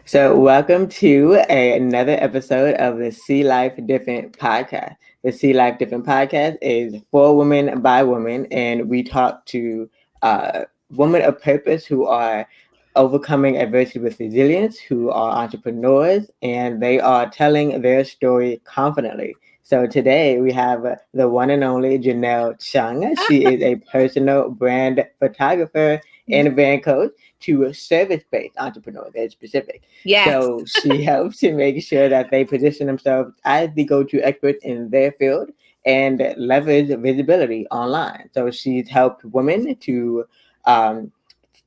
So, welcome to another episode of the See Life Different podcast. The See Life Different podcast is for women by women, and we talk to women of purpose who are overcoming adversity with resilience, who are entrepreneurs, and they are telling their story confidently. So today we have the one and only Janelle Chung. She is a personal brand photographer and a brand coach to service-based entrepreneurs. That's specific. Yes. So she helps to make sure that they position themselves as the go-to expert in their field and leverage visibility online. So she's helped women to um,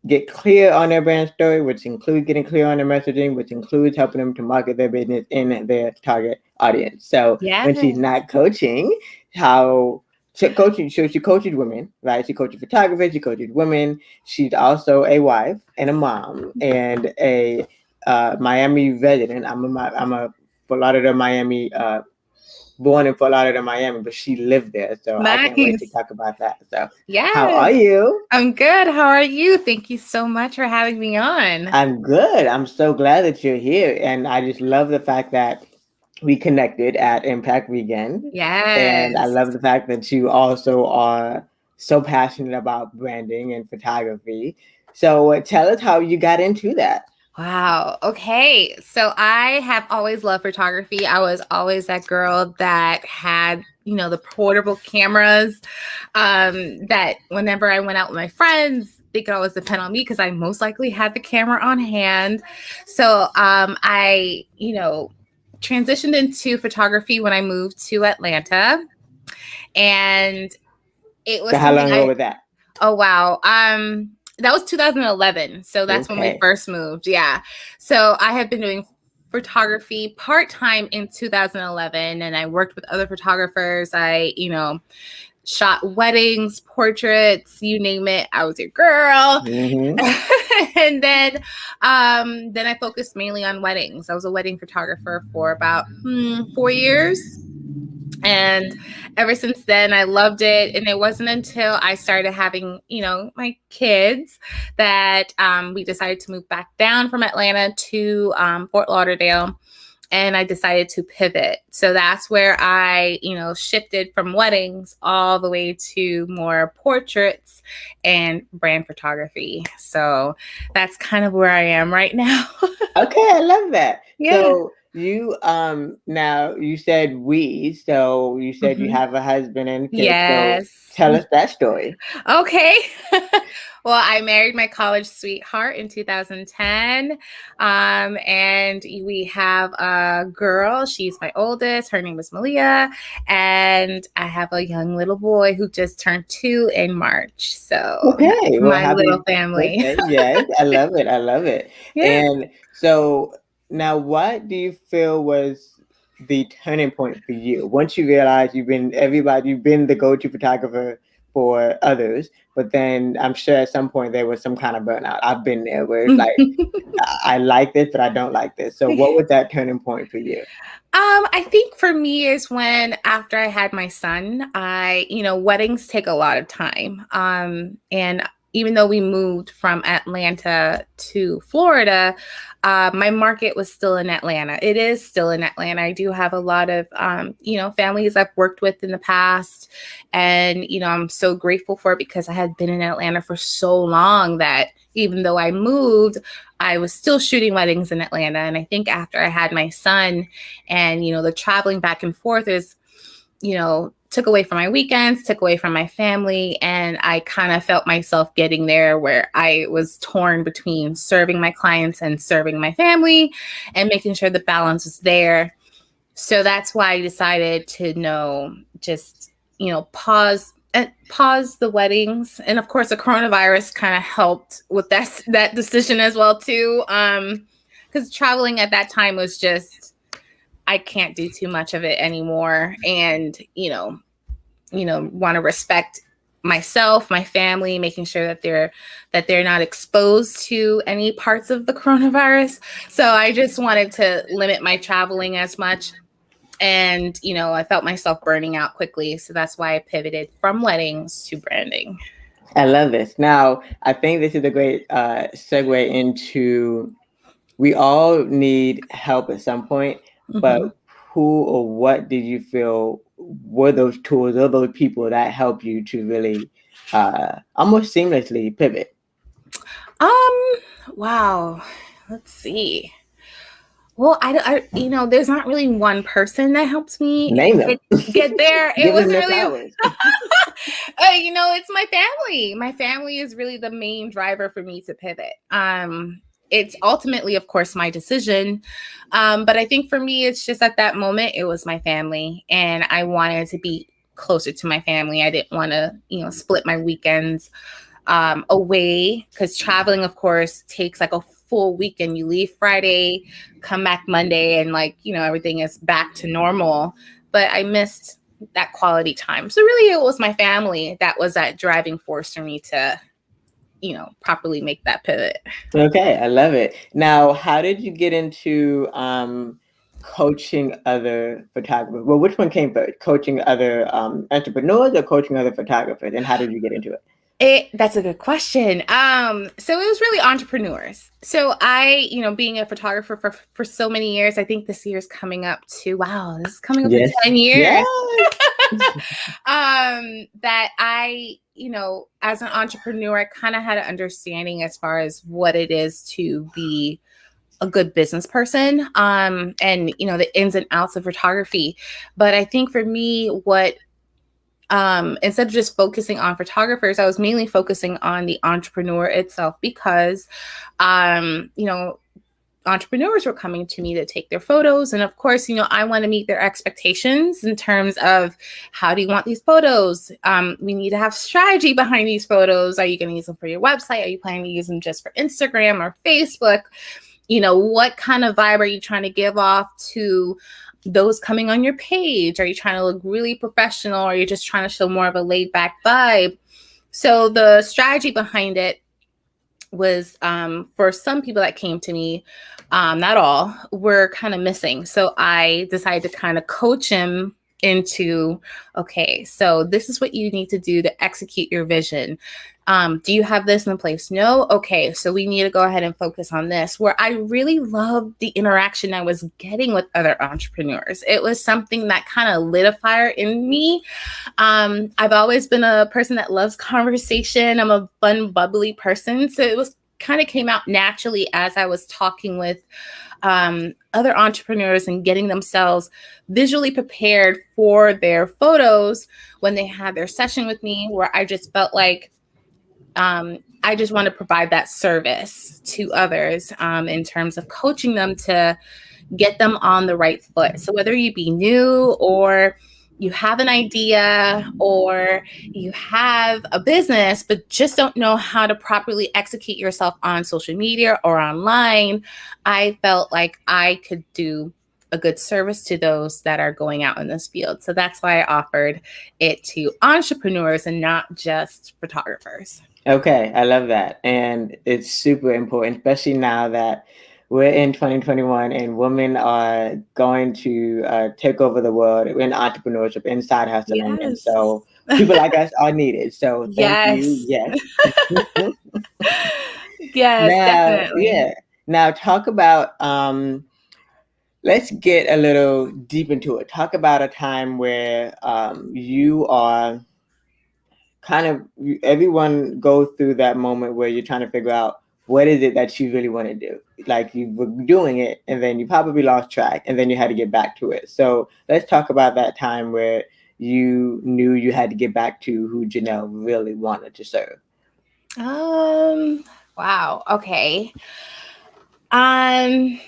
get clear on their brand story, which includes getting clear on their messaging, which includes helping them to market their business in their target audience. So when she's Yes. not coaching, how so she coaches women, right? She coaches photographers, she coaches women. She's also a wife and a mom and a Miami resident. I'm a Fort Lauderdale, Miami born in Fort Lauderdale, Miami, but she lived there. So I can't wait to Nice. talk about that. So how are Yes. you? I'm good. How are you? Thank you so much for having me on. I'm good. I'm so glad that you're here. And I just love the fact that we connected at Impact Weekend. And I Yes. love the fact that you also are so passionate about branding and photography. So tell us how you got into that. Wow. Okay. So I have always loved photography. I was always that girl that had, the portable cameras, that whenever I went out with my friends, they could always depend on me because I most likely had the camera on hand. So I, transitioned into photography when I moved to Atlanta. And it So was how long something ago was that? oh, wow. That was 2011. So that's when we Okay. first moved. Yeah. So I have been doing photography part-time in 2011, and I worked with other photographers. I, shot weddings, portraits, you name it. I was your girl. Mm-hmm. And then I focused mainly on weddings. I was a wedding photographer for about 4 years. And ever since then, I loved it. And it wasn't until I started having, my kids that we decided to move back down from Atlanta to Fort Lauderdale. And I decided to pivot. So that's where I, shifted from weddings all the way to more portraits and brand photography. So that's kind of where I am right now. Okay, I love that. Yeah. So you now you said so you said you Mhm. have a husband and kids. So Yes. tell us that story. Okay. Well, I married my college sweetheart in 2010. And we have a girl. She's my oldest. Her name is Malia. And I have a young little boy who just turned 2 in March. So that's Okay, well, my happy little family. birthday. Yes, I love it. I love it. Yeah. And so now, what do you feel was the turning point for you once you realize you've been the go-to photographer for others, but then I'm sure at some point there was some kind of burnout. I've been there where it's like, I like this, but I don't like this. So, what was that turning point for you? I think for me is when after I had my son, weddings take a lot of time. And even though we moved from Atlanta to Florida, my market was still in Atlanta. It is still in Atlanta. I do have a lot of, families I've worked with in the past. And, I'm so grateful for it because I had been in Atlanta for so long that even though I moved, I was still shooting weddings in Atlanta. And I think after I had my son and, the traveling back and forth is, took away from my weekends, took away from my family. And I kind of felt myself getting there where I was torn between serving my clients and serving my family and making sure the balance was there. So that's why I decided to just, pause the weddings. And of course the coronavirus kind of helped with that decision as well too. Because traveling at that time was just, I can't do too much of it anymore. And, want to respect myself, my family, making sure that they're not exposed to any parts of the coronavirus. So I just wanted to limit my traveling as much. And, I felt myself burning out quickly. So that's why I pivoted from weddings to branding. I love this. Now, I think this is a great segue into we all need help at some point, but Mhm. who or what did you feel were those tools or those people that help you to really almost seamlessly pivot? Wow. Let's see. Well, there's not really one person that helps me Name them. get there. It Give them wasn't their really, flowers. it's my family. My family is really the main driver for me to pivot. It's ultimately, of course, my decision. But I think for me, it's just at that moment, it was my family, and I wanted to be closer to my family. I didn't want to, split my weekends away, because traveling, of course, takes like a full weekend. You leave Friday, come back Monday, and everything is back to normal. But I missed that quality time. So really, it was my family that was that driving force for me to, properly make that pivot. Okay, I love it. Now, how did you get into coaching other photographers? Well, which one came first? Coaching other entrepreneurs or coaching other photographers? And how did you get into it? That's a good question. So it was really entrepreneurs. So I, being a photographer for so many years, I think this year is coming up to, wow, this is coming up to Yes. 10 years. Yes. That I, as an entrepreneur, I kind of had an understanding as far as what it is to be a good business person, and, the ins and outs of photography. But I think for me, what instead of just focusing on photographers, I was mainly focusing on the entrepreneur itself, because, entrepreneurs were coming to me to take their photos. And of course, I want to meet their expectations in terms of, how do you want these photos? We need to have strategy behind these photos. Are you going to use them for your website? Are you planning to use them just for Instagram or Facebook? What kind of vibe are you trying to give off to those coming on your page? Are you trying to look really professional, or are you just trying to show more of a laid back vibe? So the strategy behind it was, for some people that came to me, not all, were kind of missing. So I decided to kind of coach him into, okay, so this is what you need to do to execute your vision. Do you have this in place? No? Okay, so we need to go ahead and focus on this. Where I really loved the interaction I was getting with other entrepreneurs. It was something that kind of lit a fire in me. I've always been a person that loves conversation. I'm a fun, bubbly person. So it was kind of came out naturally as I was talking with other entrepreneurs and getting themselves visually prepared for their photos when they had their session with me, where I just felt like, I just want to provide that service to others, in terms of coaching them to get them on the right foot. So whether you be new, or you have an idea, or you have a business but just don't know how to properly execute yourself on social media or online, I felt like I could do a good service to those that are going out in this field. So that's why I offered it to entrepreneurs and not just photographers. Okay, I love that. And it's super important, especially now that we're in 2021 and women are going to take over the world in entrepreneurship, in side hustling. And Yes. so people like us are needed. So thank you. Yes. Yes. Yes, Now, definitely. yeah. Now talk about let's get a little deep into it. Talk about a time where you are kind of, everyone goes through that moment where you're trying to figure out what is it that you really want to do. Like, you were doing it and then you probably lost track and then you had to get back to it. So let's talk about that time where you knew you had to get back to who Janelle really wanted to serve. Wow. Okay. Um,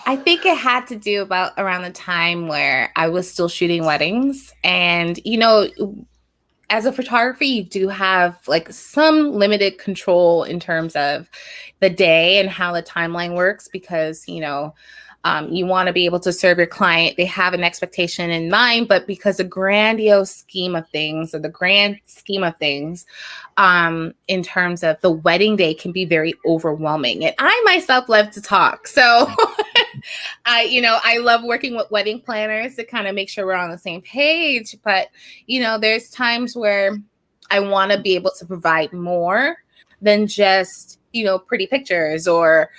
I think it had to do about around the time where I was still shooting weddings. And, as a photographer, you do have like some limited control in terms of the day and how the timeline works, because, you want to be able to serve your client. They have an expectation in mind, but because the grandiose scheme of things, or the grand scheme of things, in terms of the wedding day, can be very overwhelming. And I myself love to talk. So I love working with wedding planners to kind of make sure we're on the same page. But, there's times where I want to be able to provide more than just, pretty pictures or,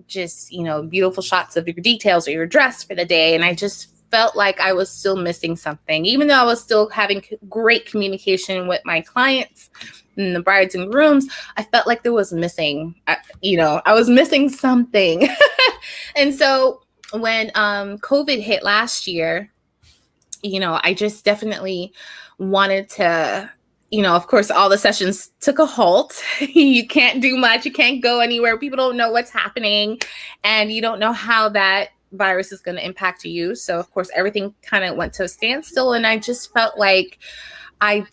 just, beautiful shots of your details or your dress for the day. And I just felt like I was still missing something, even though I was still having great communication with my clients and the brides and grooms. I felt like there was missing, I was missing something. And so when COVID hit last year, I just definitely wanted to, of course, all the sessions took a halt. You can't do much. You can't go anywhere. People don't know what's happening, and you don't know how that virus is going to impact you. So, of course, everything kind of went to a standstill. And I just felt like I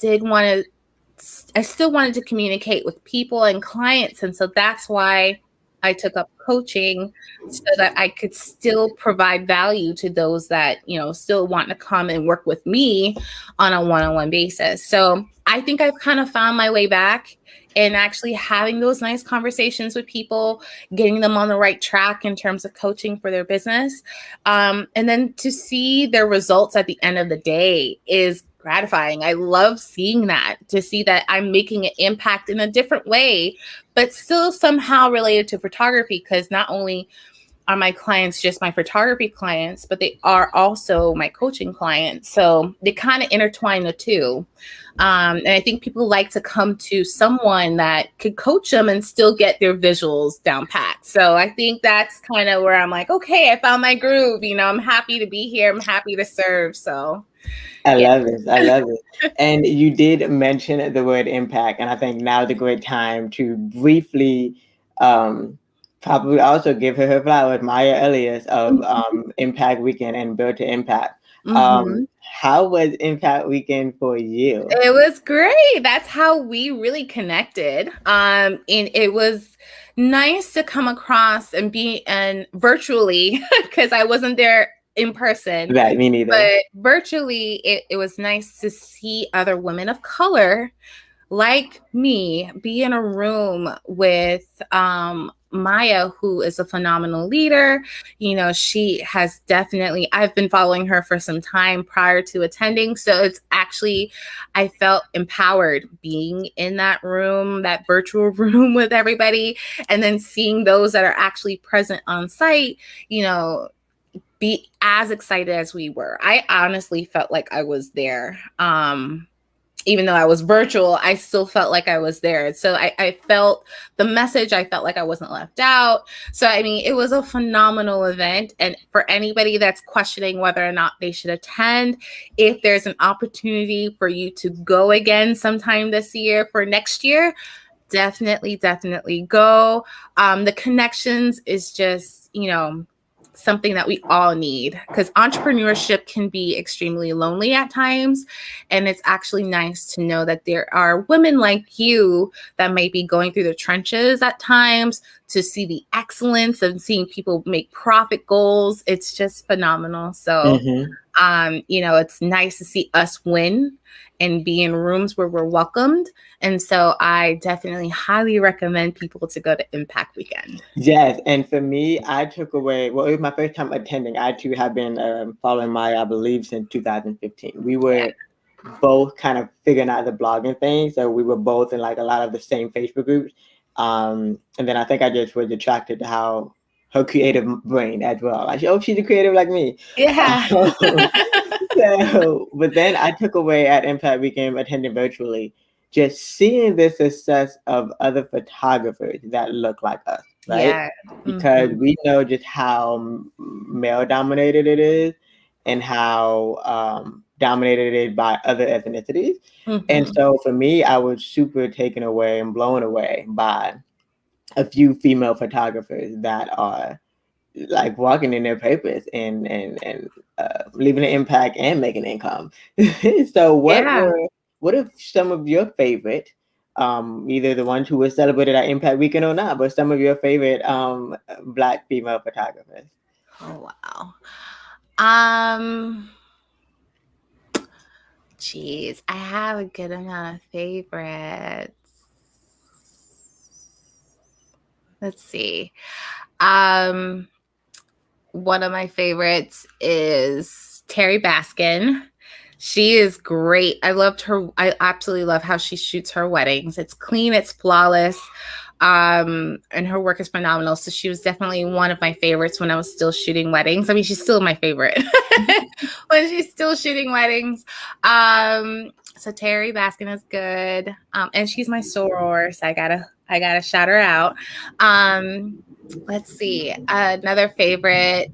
still wanted to communicate with people and clients. And so that's why I took up coaching, so that I could still provide value to those that, still want to come and work with me on a one-on-one basis. So I think I've kind of found my way back and actually having those nice conversations with people, getting them on the right track in terms of coaching for their business. And then to see their results at the end of the day is gratifying. I love seeing that, to see that I'm making an impact in a different way, but still somehow related to photography, because not only are my clients just my photography clients, but they are also my coaching clients. So they kind of intertwine the two. And I think people like to come to someone that could coach them and still get their visuals down pat. So I think that's kind of where I'm like, okay, I found my groove. I'm happy to be here. I'm happy to serve. So I love this. I love it. And you did mention the word impact, and I think now is a great time to briefly probably also give her flowers, Maya Elias of Impact Weekend and Build to Impact. How was Impact Weekend for you? It was great. That's how we really connected. And it was nice to come across and be virtually, because I wasn't there in person. Right, me neither. But virtually, it was nice to see other women of color like me be in a room with Maya, who is a phenomenal leader. She has definitely, I've been following her for some time prior to attending. So it's actually, I felt empowered being in that room, that virtual room with everybody, and then seeing those that are actually present on site, be as excited as we were. I honestly felt like I was there. Even though I was virtual, I still felt like I was there. So I felt the message. I felt like I wasn't left out. So, I mean, it was a phenomenal event. And for anybody that's questioning whether or not they should attend, if there's an opportunity for you to go again sometime this year for next year, definitely go. The connections is just, something that we all need, because entrepreneurship can be extremely lonely at times. And it's actually nice to know that there are women like you that might be going through the trenches at times, to see the excellence and seeing people make profit goals. It's just phenomenal. So, it's nice to see us win and be in rooms where we're welcomed. And so I definitely highly recommend people to go to Impact Weekend. Yes. And for me, I took away, well, it was my first time attending. I too have been following Maya, I believe, since 2015. We were both kind of figuring out the blogging thing. So we were both in like a lot of the same Facebook groups. And then I think I just was attracted to how her creative brain as well. Like, oh, she's a creative like me. Yeah. So, but then I took away at Impact Weekend, attending virtually, just seeing the success of other photographers that look like us, right? Yeah. Because we know just how male dominated it is, and how dominated it is by other ethnicities. And so for me, I was super taken away and blown away by a few female photographers that are like walking in their papers and leaving an impact and making income. So what are some of your favorite, either the ones who were celebrated at Impact Weekend or not, but some of your favorite Black female photographers? Oh wow. Geez, I have a good amount of favorites. Let's see. One of my favorites is Terry Baskin. She is great. I loved her. I absolutely love how she shoots her weddings. It's clean, it's flawless. And her work is phenomenal. So she was definitely one of my favorites when I was still shooting weddings. I mean, she's still my favorite when she's still shooting weddings. So Terry Baskin is good. And she's my soror, so I gotta shout her out. Let's see. Another favorite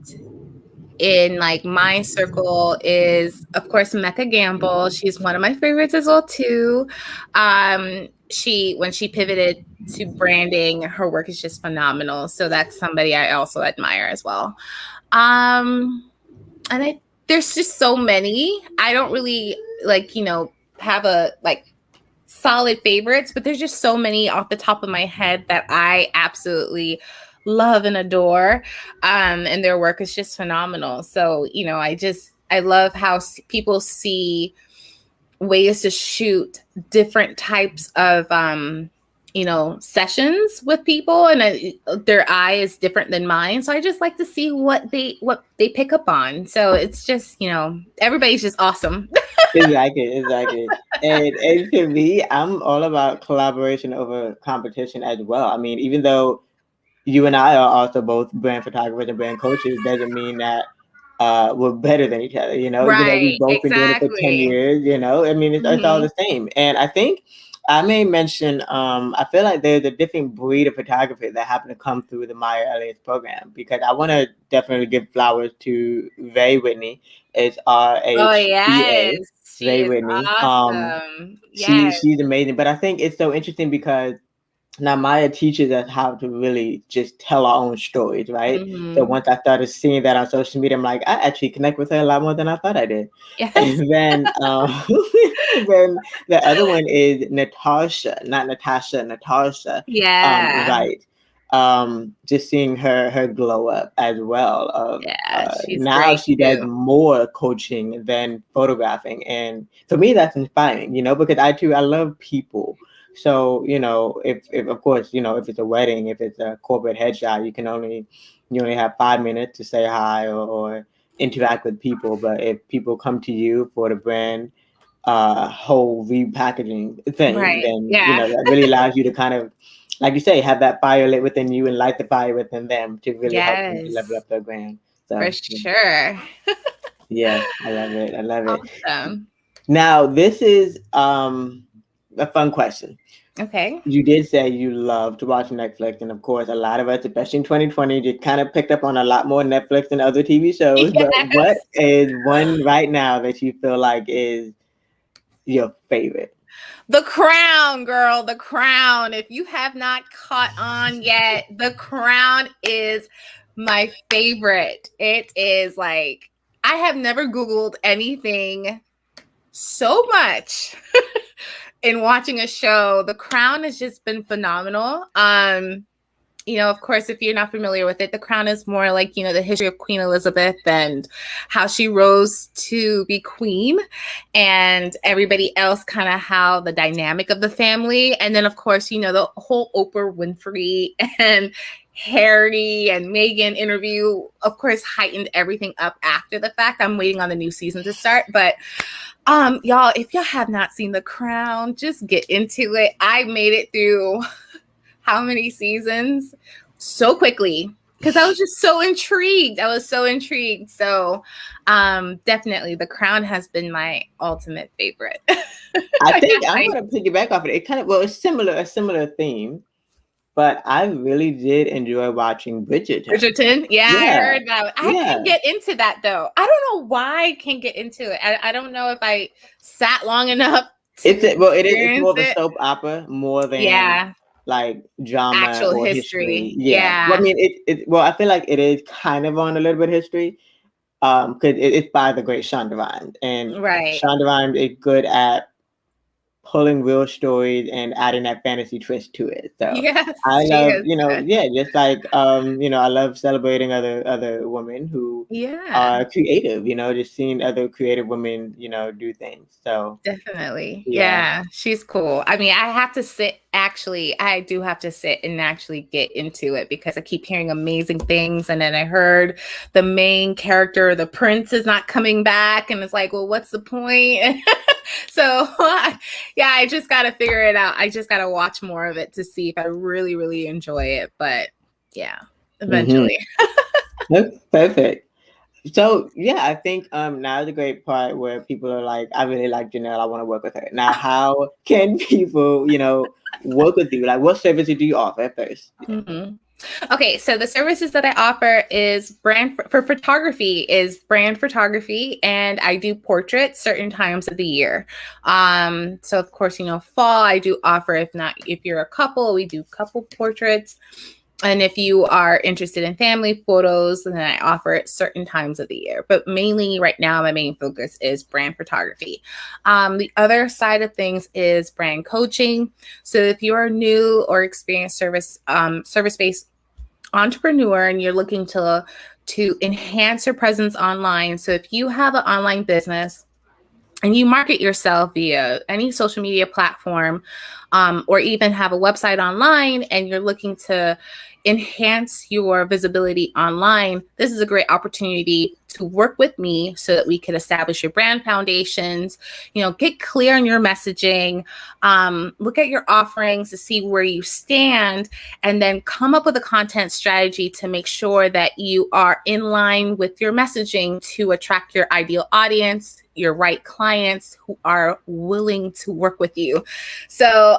in like my circle is of course Mecca Gamble. She's one of my favorites as well too. When she pivoted to branding, her work is just phenomenal. So that's somebody I also admire as well. And there's just so many. I don't really have a solid favorites, but there's just so many off the top of my head that I absolutely love and adore. And their work is just phenomenal. So, I love how people see ways to shoot different types of, sessions with people, and their eye is different than mine. So I just like to see what they pick up on. So it's just, everybody's just awesome. Exactly. And to me, I'm all about collaboration over competition as well. I mean, even though you and I are also both brand photographers and brand coaches, doesn't mean that we're better than each other, even though we've Right, both been doing it for 10 exactly. years, I mean, it's all the same. And I think I may mention, I feel like there's a different breed of photography that happen to come through the Maya Elias program, because I want to definitely give flowers to Ray Whitney. It's Oh RHEA, yes, she Ray is Whitney. awesome. Yes. She's amazing. But I think it's so interesting because now Maya teaches us how to really just tell our own stories, right? So once I started seeing that on social media, I'm like, I actually connect with her a lot more than I thought I did. Yes. And then then the other one is Natasha, not Natasha, Natasha. Yeah. Right. Just seeing her glow up as well. Yeah, she's Now great she does too. more coaching than photographing, and for me that's inspiring, because I love people. So, if of course, if it's a wedding, if it's a corporate headshot, you only have 5 minutes to say hi or interact with people. But if people come to you for the brand whole repackaging thing, Right. then Yeah. that really allows you to kind of, like you say, have that fire lit within you and light the fire within them to really help them to level Yes, up their brand. for So sure. yeah, I love it. I love it. Awesome. Now this is a fun question. Okay. You did say you love to watch Netflix, and of course, a lot of us, especially in 2020, just kind of picked up on a lot more Netflix than other TV shows. But what Yes. is one right now that you feel like is your favorite? The Crown, girl. The Crown. If you have not caught on yet, The Crown is my favorite. It is like, I have never Googled anything so much in watching a show. The Crown has just been phenomenal. Of course, if you're not familiar with it, The Crown is more like, the history of Queen Elizabeth and how she rose to be queen, and everybody else, kind of how the dynamic of the family. And then, of course, the whole Oprah Winfrey and Harry and Meghan interview, of course, heightened everything up after the fact. I'm waiting on the new season to start, but y'all, if y'all have not seen The Crown, just get into it. I made it through how many seasons so quickly because I was just so intrigued. So definitely The Crown has been my ultimate favorite. I think I'm going to piggyback off of it. It kind of, well, it's a similar theme, but I really did enjoy watching Bridgerton. Yeah, I heard that. I Yeah. can't get into that though. I don't know why I can't get into it. I don't know if I sat long enough. It's more of a soap opera more than like drama actual or history. Yeah. Well, I mean, I feel like it is kind of on a little bit of history, because it's by the great Shonda Rhimes, and Right. Shonda Rhimes is good at pulling real stories and adding that fantasy twist to it. So Yes, I she love, is good. yeah, just like I love celebrating other women who Yeah. are creative, just seeing other creative women, do things. So Definitely. yeah. Yeah, she's cool. I mean, I do have to sit and actually get into it because I keep hearing amazing things. And then I heard the main character, the prince, is not coming back. And it's like, well, what's the point? So, yeah, I just got to figure it out. I just got to watch more of it to see if I really, really enjoy it. But yeah, Mm-hmm. eventually. That's perfect. So yeah, I think now is the great part where people are like, I really like Janelle, I want to work with her. Now, how can people, work with you? Like, what services do you offer at first? Mhm. Okay, so the services that I offer is for photography is brand photography, and I do portraits certain times of the year. So of course, fall I do offer. If you're a couple, we do couple portraits. And if you are interested in family photos, then I offer it certain times of the year. But mainly right now, my main focus is brand photography. The other side of things is brand coaching. So if you're a new or experienced service-based entrepreneur and you're looking to enhance your presence online, so if you have an online business and you market yourself via any social media platform, or even have a website online and you're looking to enhance your visibility online, this is a great opportunity to work with me so that we can establish your brand foundations, get clear on your messaging, look at your offerings to see where you stand, and then come up with a content strategy to make sure that you are in line with your messaging to attract your ideal audience, your right clients who are willing to work with you. So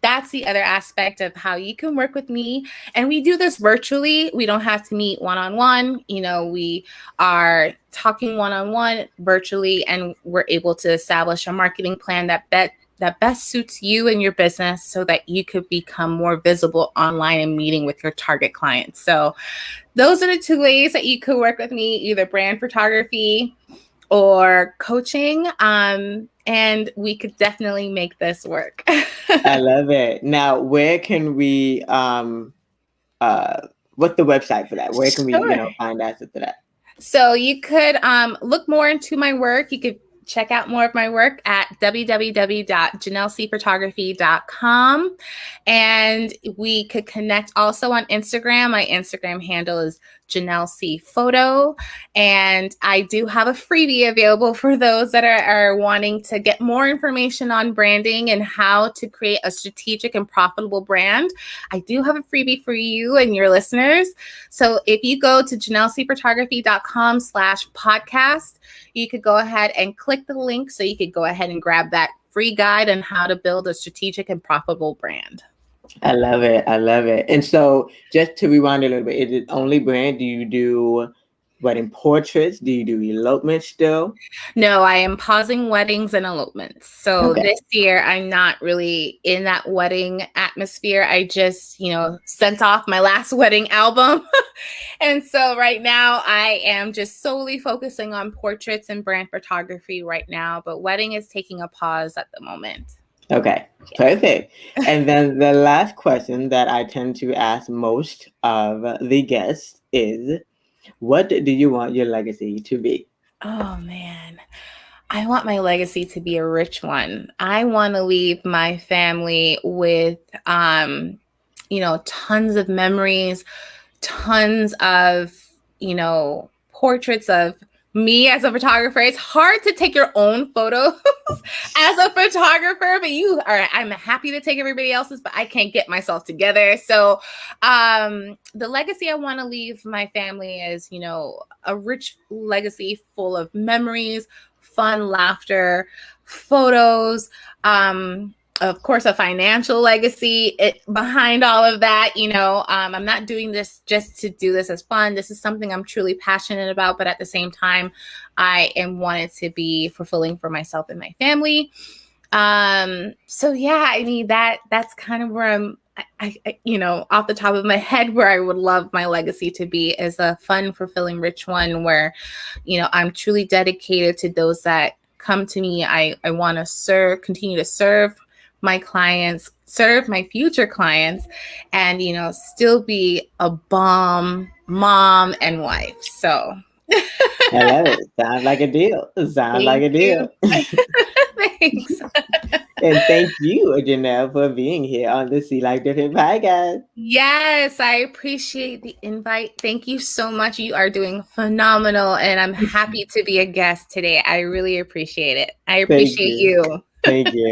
that's the other aspect of how you can work with me. And we do this virtually. We don't have to meet one-on-one. We are talking one-on-one virtually, and we're able to establish a marketing plan that best suits you and your business so that you could become more visible online and meeting with your target clients. So those are the two ways that you could work with me, either brand photography or coaching. And we could definitely make this work. I love it. Now, where can we what's the website for that? Where can we, Sure. find access to that? So you could look more into my work. You could check out more of my work at www.janellecphotography.com. And we could connect also on Instagram. My Instagram handle is Janelle C Photo. And I do have a freebie available for those that are wanting to get more information on branding and how to create a strategic and profitable brand. I do have a freebie for you and your listeners. So if you go to janellecphotography.com/podcast, you could go ahead and click the link so you could go ahead and grab that free guide on how to build a strategic and profitable brand. I love it. I love it. And so just to rewind a little bit, is it only brand? Do you do wedding portraits? Do you do elopements still? No, I am pausing weddings and elopements. So Okay. this year, I'm not really in that wedding atmosphere. I just, sent off my last wedding album. And so right now, I am just solely focusing on portraits and brand photography right now. But wedding is taking a pause at the moment. Okay. Perfect. And then the last question that I tend to ask most of the guests is, what do you want your legacy to be? Oh, man. I want my legacy to be a rich one. I want to leave my family with, tons of memories, tons of, portraits of me as a photographer. It's hard to take your own photos as a photographer, but I'm happy to take everybody else's, but I can't get myself together. So the legacy I want to leave my family is, a rich legacy full of memories, fun, laughter, photos, of course, a financial legacy behind all of that. I'm not doing this just to do this as fun. This is something I'm truly passionate about, but at the same time, I wanted to be fulfilling for myself and my family. So yeah, I mean, that's kind of where I'm, off the top of my head, where I would love my legacy to be, is a fun, fulfilling, rich one where, I'm truly dedicated to those that come to me. I want to continue to serve my clients, serve my future clients, and, you know, still be a bomb mom and wife. So I love it. Sounds like a deal. Sounds like thank a you. deal. Thanks. And thank you, Janelle, for being here on the See Life Different podcast. Yes, I appreciate the invite. Thank you so much. You are doing phenomenal, and I'm happy to be a guest today. I really appreciate it. I Thank appreciate you. you. Thank you.